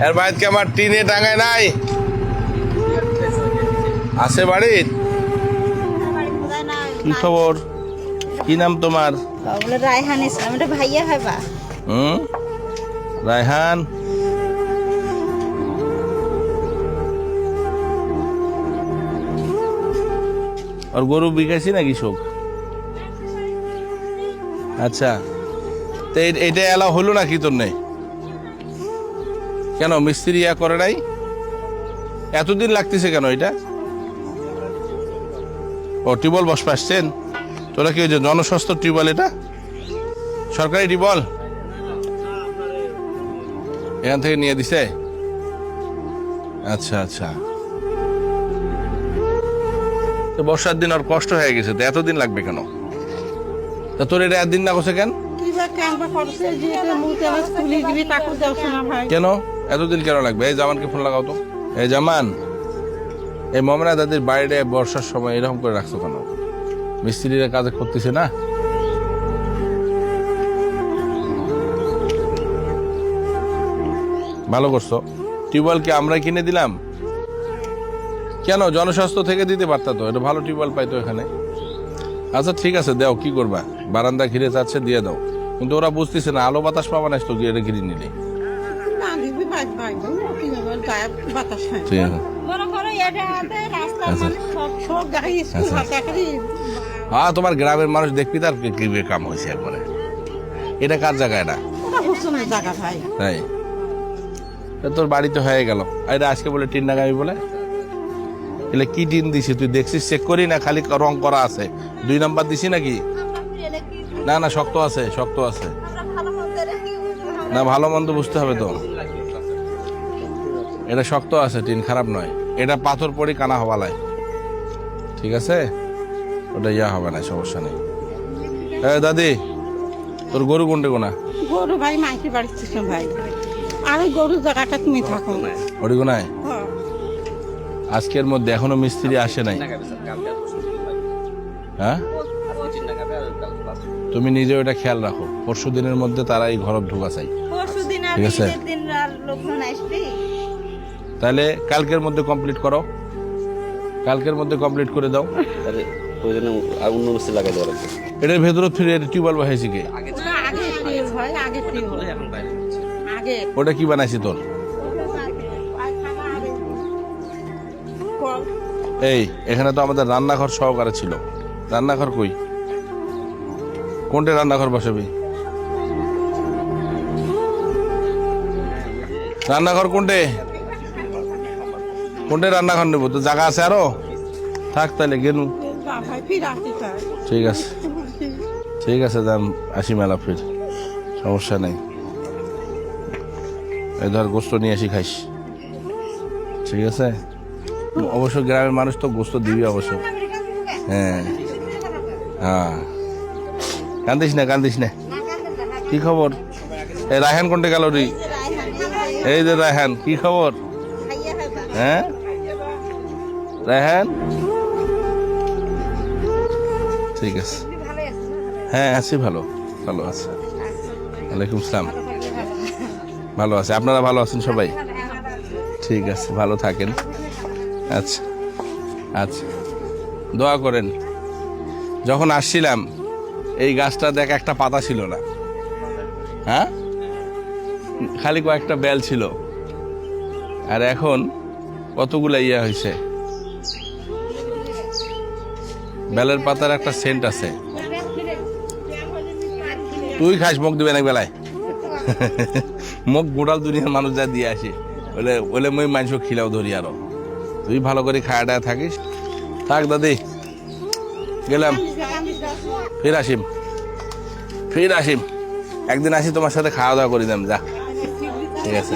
এর বাড়িতে কি আমার টিনে টাঙায় নাই? আছে বাড়ির? কি খবর? কি নাম তোমার? রায়হান ইসলাম। এটা ভাইয়া হবা। রায়হান। আর গরু বিকাইছি নাকি সব? আচ্ছা, তো এটা এলাও হলো নাকি তোর নেই? কেন মিস্ত্রি ইয়া করে নাই? এতদিন লাগতেছে কেন এটা? ও টিউবওয়েল বসবে আসছেন তোরা? কি হয়েছে, জনস্বাস্থ্য টিউবওয়েল? এটা সরকারি টিউবওয়েল? এখান থেকে নিয়ে দিছে? আচ্ছা আচ্ছা, তো বর্ষার দিন আর কষ্ট হয়ে গেছে, তো এতদিন লাগবে কেন? তা তোর এটা একদিন না করছে কেন? কেন এতদিন কেন লাগবে? এই জামানকে ফোন লাগাও তো। এই জামান, এই মমনা দাদির বাইরে বর্ষার সময় এরকম করে রাখছো কেন? মিস্ত্রিরা কাজে করতেছে না? ভালো করছো। টিউবওয়েল কি আমরা কিনে দিলাম? কেন, জনস্বাস্থ্য থেকে দিতে পারতা তো, এটা ভালো টিউবওয়েল পাইতো এখানে। আচ্ছা ঠিক আছে, দাও, কি করবা, বারান্দা ঘিরে যাচ্ছে দিয়ে দাও। কিন্তু ওরা বুঝতেছে না, আলো বাতাস পাবা না তো এটা ঘিরে নিলে। ঠিক আছে, হ্যাঁ, তোমার গ্রামের মানুষ দেখবি তার কি কাম হয়েছে একবারে। এটা কার জায়গা? এটা তাই? তোর বাড়িতে হয়ে গেল। এটা আজকে বলে টিন লাগাবি বলে, এলে কি টিন দিছি তুই দেখছিস? চেক করি না, খালি রং করা আছে। 2 নাম্বার দিছি নাকি? না না, শক্ত আছে, শক্ত আছে। না, ভালো মন্দ বুঝতে হবে তো। এটা শক্ত আছে, টিন খারাপ নয়। এটা পাথর পড়ি কানা হওয়ালায়, ঠিক আছে? ওটা ইয়া হবে না, সমস্যা নেই। দাদি, তোর গরু কোনটা কোনা? গরু ভাই মাইকে বাড়িতে ভাই, আর ওই গরুর জায়গাটা তুমি থাকো না। ওটি কোনায়? আজকের মধ্যে এখনো মিস্ত্রি আসে নাই? হ্যাঁ, তুমি নিজে ওটা খেয়াল রাখো, পরশু দিনের মধ্যে তারা এই ঘর ঢুকা চাই, ঠিক আছে? তাহলে কালকের মধ্যে কমপ্লিট করো, কালকের মধ্যে কমপ্লিট করে দাও। এটার ভেতরে ফিরে টিউবওয়েল বসাইছি কে? ওটা কি বানাইছি তোর? এই এখানে তো আমাদের রান্নাঘর সহকারে ছিল। রান্নাঘর কই? কোনটা রান্নাঘর বসাবি? রান্নাঘর কোনটে? কোনটে রান্নাঘর নেবো? তো জায়গা আছে আরো? থাক তাহলে গেলু। ঠিক আছে, ঠিক আছে, যান, আসি মেলা ফির, সমস্যা নেই। এই ধর গোস্ত নিয়ে আসি, খাইস, ঠিক আছে? অবশ্য গ্রামের মানুষ তো গোস্ত দিবি অবশ্য। হ্যাঁ হ্যাঁ, কান্দিস না, কান্দিস না। কি খবর? এই রায়হান কোনটা গেল রে? এই যে রায়হান, কি খবর? হ্যাঁ রায়হান, ঠিক আছে। হ্যাঁ আছি, ভালো, ভালো আছে। ওয়ালাইকুম আসসালাম। ভালো আছে, আপনারা ভালো আছেন সবাই? ঠিক আছে, ভালো থাকেন। আচ্ছা আচ্ছা, দোয়া করেন। যখন আসছিলাম এই গাছটা দেখ একটা পাতা ছিল না, হ্যাঁ, খালি কয়েকটা বেল ছিল। আর এখন কতগুলা ইয়া হয়েছে। বেলের পাতার একটা সেন্ট আছে। তুই খাস, মুখ দিবে না বেলায়। মুখ গোটাল দুনিয়ার মানুষ যা দিয়ে আসি, বলে বলে মই মাংস খিলাও ধরি। আরো তুই ভালো করে খাওয়া দাওয়া থাকিস। থাক দাদি, গেলাম, ফির আসিম, ফির আসিম। একদিন আসি তোমার সাথে খাওয়া দাওয়া করি দাম, যা, ঠিক আছে?